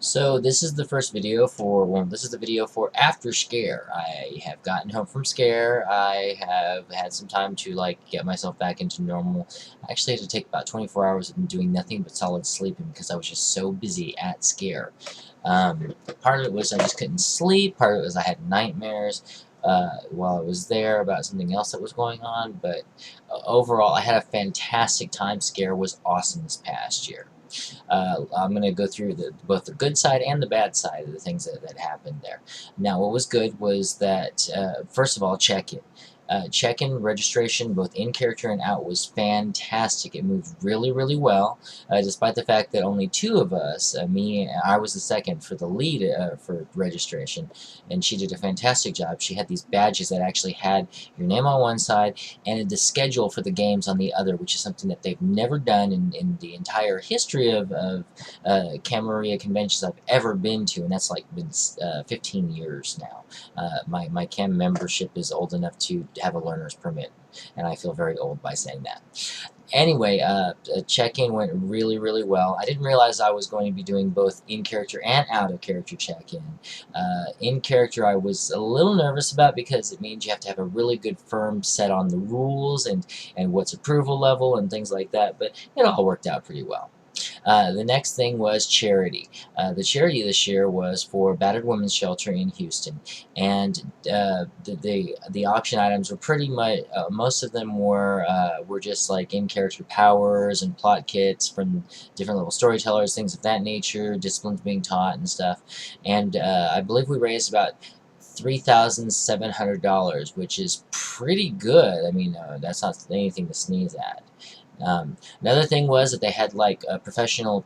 So this is the first video for, well, this is the video for after SCaRE. I have gotten home from SCaRE. I have had some time to get myself back into normal. I actually had to take about 24 hours of doing nothing but solid sleeping because I was just so busy at SCaRE. Part of it was I just couldn't sleep. Part of it was I had nightmares while I was there about something else that was going on. But overall, I had a fantastic time. SCaRE was awesome this past year. I'm going to go through both the good side and the bad side of the things that happened there. Now, what was good was that, first of all, check-in. Check-in registration, both in character and out, was fantastic. It moved really, really well, despite the fact that only two of us, I was the second for the lead for registration, and she did a fantastic job. She had these badges that actually had your name on one side and the schedule for the games on the other, which is something that they've never done in the entire history of Camarilla conventions I've ever been to, and that's been 15 years now. My CAM membership is old enough to have a learner's permit, and I feel very old by saying that. Anyway, check-in went really, really well. I didn't realize I was going to be doing both in-character and out-of-character check-in. In-character I was a little nervous about because it means you have to have a really good firm set on the rules and what's approval level and things like that, but it all worked out pretty well. The next thing was charity. The charity this year was for Battered Women's Shelter in Houston, and the auction items were pretty much most of them were just in-character powers and plot kits from different level storytellers, things of that nature, disciplines being taught and stuff. And I believe we raised about $3,700, which is pretty good. I mean, that's not anything to sneeze at. Another thing was that they had a professional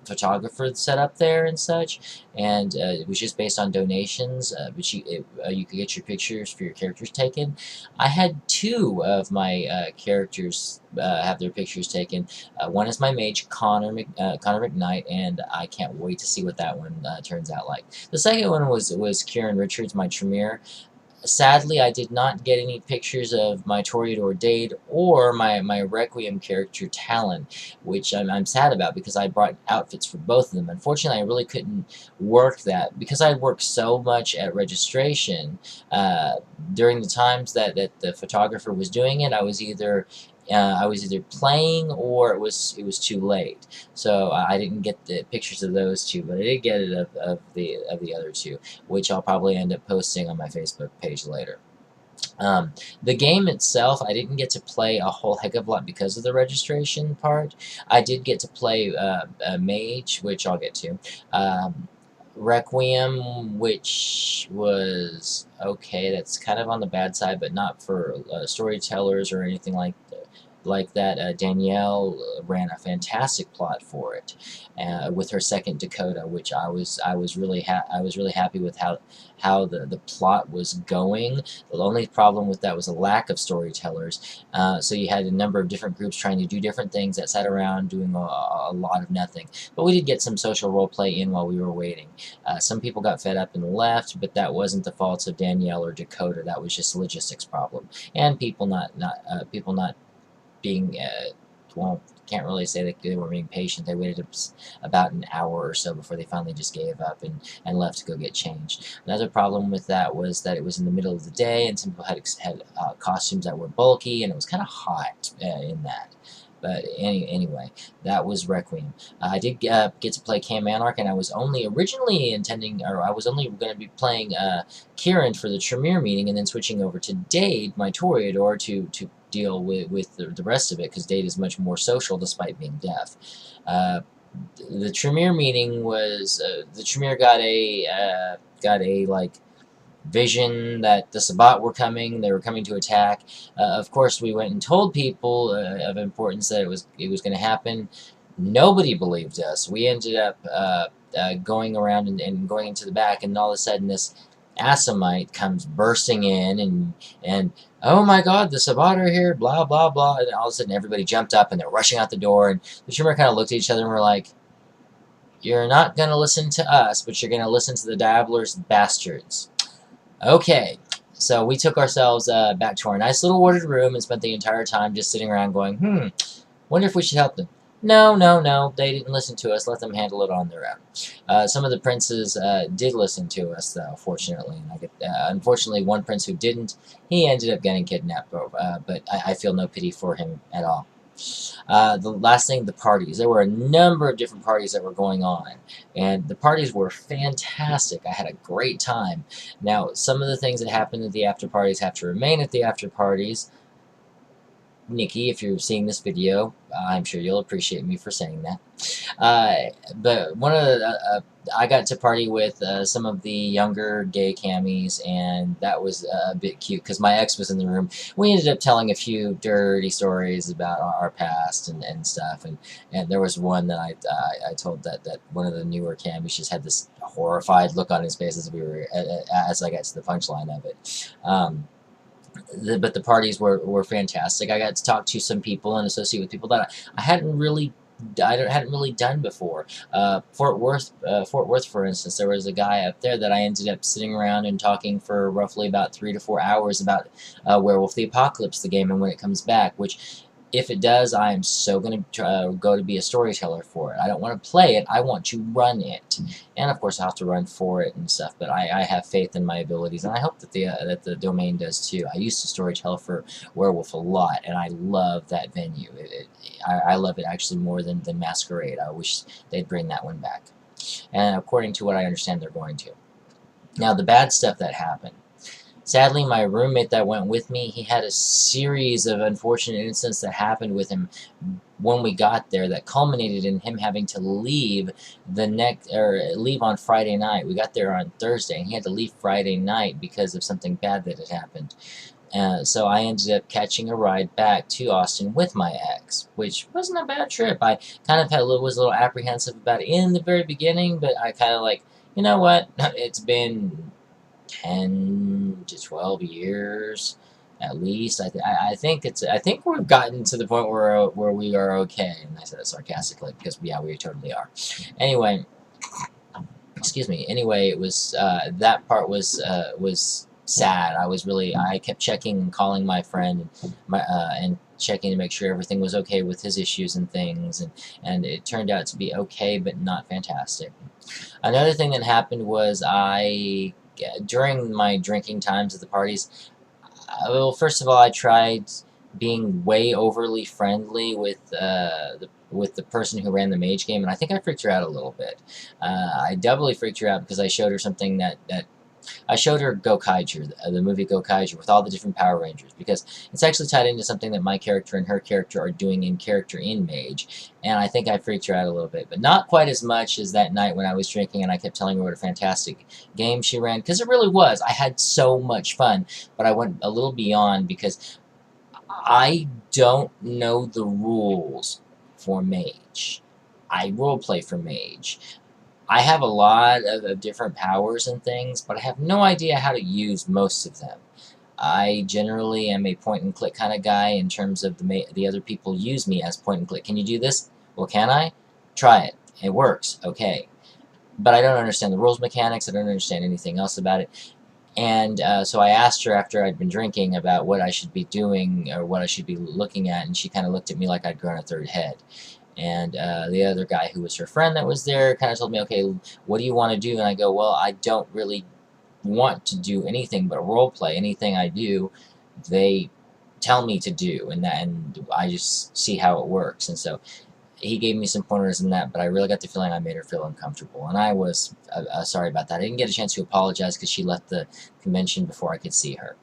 photographer set up there and such, and it was just based on donations, but you could get your pictures for your characters taken. I had two of my characters have their pictures taken. One is my mage, Connor McKnight, and I can't wait to see what that one turns out like. The second one was Kieran Richards, my Tremere. Sadly, I did not get any pictures of my Toreador Dade or my Requiem character Talon, which I'm sad about because I brought outfits for both of them. Unfortunately, I really couldn't work that because I worked so much at registration. During the times that the photographer was doing it, I was either playing or it was too late, so I didn't get the pictures of those two, but I did get it of the other two, which I'll probably end up posting on my Facebook page later. The game itself, I didn't get to play a whole heck of a lot because of the registration part. I did get to play a mage, which I'll get to. Requiem, which was okay. That's kind of on the bad side, but not for storytellers or anything like that. Danielle ran a fantastic plot for it, with her second Dakota, which I was really happy with how the plot was going. The only problem with that was a lack of storytellers. So you had a number of different groups trying to do different things that sat around doing a lot of nothing. But we did get some social role play in while we were waiting. Some people got fed up and left, but that wasn't the fault of Danielle or Dakota. That was just a logistics problem and people not being, well, can't really say that they were being patient. They waited about an hour or so before they finally just gave up and left to go get changed. Another problem with that was that it was in the middle of the day, and some people had costumes that were bulky, and it was kind of hot in that. But anyway, that was Requiem. I did get to play Cam Anarch, and I was only originally I was only going to be playing Kieran for the Tremere meeting, and then switching over to Dade, my Toreador, to deal with the rest of it, because Dade is much more social despite being deaf. The Tremere meeting was the Tremere got a vision that the Sabbat were coming. They were coming to attack. Of course, we went and told people of importance that it was going to happen. Nobody believed us. We ended up going around and going into the back, and all of a sudden this Assamite comes bursting in, and oh my God, the Sabbat are here, blah blah blah, and all of a sudden everybody jumped up and they're rushing out the door, and the Tremere kind of looked at each other and were like, "You're not going to listen to us, but you're going to listen to the Dabbler's bastards." Okay, so we took ourselves back to our nice little warded room and spent the entire time just sitting around going, wonder if we should help them. No, no, no, they didn't listen to us. Let them handle it on their own. Some of the princes did listen to us, though, fortunately. And unfortunately, one prince who didn't, he ended up getting kidnapped, but I feel no pity for him at all. The last thing, the parties. There were a number of different parties that were going on, and the parties were fantastic. I had a great time. Now, some of the things that happened at the after parties have to remain at the after parties. Nikki, if you're seeing this video, I'm sure you'll appreciate me for saying that. But one of the, I got to party with some of the younger gay camis, and that was a bit cute because my ex was in the room. We ended up telling a few dirty stories about our past and stuff, and there was one that I told that one of the newer camis just had this horrified look on his face as I got to the punchline of it. But the parties were fantastic. I got to talk to some people and associate with people that I hadn't really done before. Fort Worth, for instance, there was a guy up there that I ended up sitting around and talking for roughly about 3 to 4 hours about Werewolf the Apocalypse, the game, and when it comes back. Which, if it does, I am so going to go to be a storyteller for it. I don't want to play it. I want to run it, and of course, I have to run for it and stuff. But I have faith in my abilities, and I hope that the domain does too. I used to storytell for Werewolf a lot, and I love that venue. I love it actually more than Masquerade. I wish they'd bring that one back. And according to what I understand, they're going to. Now, the bad stuff that happened. Sadly, my roommate that went with me, he had a series of unfortunate incidents that happened with him when we got there that culminated in him having to leave leave on Friday night. We got there on Thursday, and he had to leave Friday night because of something bad that had happened. So I ended up catching a ride back to Austin with my ex, which wasn't a bad trip. I kind of was a little apprehensive about it in the very beginning, but I kind of like, you know what? It's been 10 to 12 years at least. I think we've gotten to the point where we are okay, and I said it sarcastically because yeah, we totally are. Anyway, excuse me. Anyway, it was that part was sad. I kept checking and calling my friend and checking to make sure everything was okay with his issues and things, and it turned out to be okay, but not fantastic. Another thing that happened was during my drinking times at the parties, well, first of all, I tried being way overly friendly with the person who ran the mage game, and I think I freaked her out a little bit. I doubly freaked her out because I showed her something that I showed her Go Kaiju, the movie Go Kaiju, with all the different Power Rangers, because it's actually tied into something that my character and her character are doing in character in Mage, and I think I freaked her out a little bit, but not quite as much as that night when I was drinking and I kept telling her what a fantastic game she ran, because it really was. I had so much fun, but I went a little beyond because I don't know the rules for Mage. I roleplay for Mage. I have a lot of different powers and things, but I have no idea how to use most of them. I generally am a point-and-click kind of guy in terms of the other people use me as point-and-click. Can you do this? Well, can I? Try it. It works. Okay. But I don't understand the rules mechanics. I don't understand anything else about it. And so I asked her after I'd been drinking about what I should be doing or what I should be looking at, and she kind of looked at me like I'd grown a third head. And the other guy who was her friend that was there kind of told me, okay, what do you want to do? And I go, well, I don't really want to do anything but role play. Anything I do, they tell me to do, and I just see how it works. And so he gave me some pointers in that, but I really got the feeling I made her feel uncomfortable, and I was sorry about that. I didn't get a chance to apologize because she left the convention before I could see her.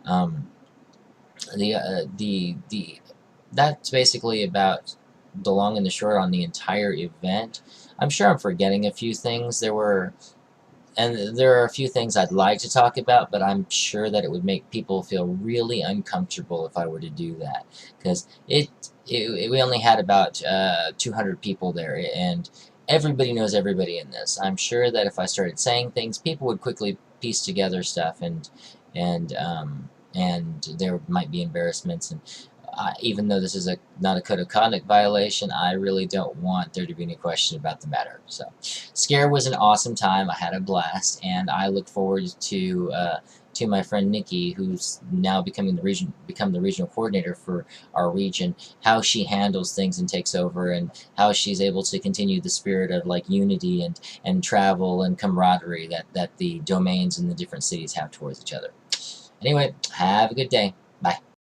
Um, that's basically about the long and the short on the entire event. I'm sure I'm forgetting a few things. There are a few things I'd like to talk about, but I'm sure that it would make people feel really uncomfortable if I were to do that, because we only had about 200 people there, and everybody knows everybody in this. I'm sure that if I started saying things, people would quickly piece together stuff, and there might be embarrassments, and even though this is not a code of conduct violation, I really don't want there to be any question about the matter. So, SCaRE was an awesome time. I had a blast, and I look forward to my friend Nikki, who's now become the regional coordinator for our region, how she handles things and takes over, and how she's able to continue the spirit of like unity and travel and camaraderie that the domains in the different cities have towards each other. Anyway, have a good day. Bye.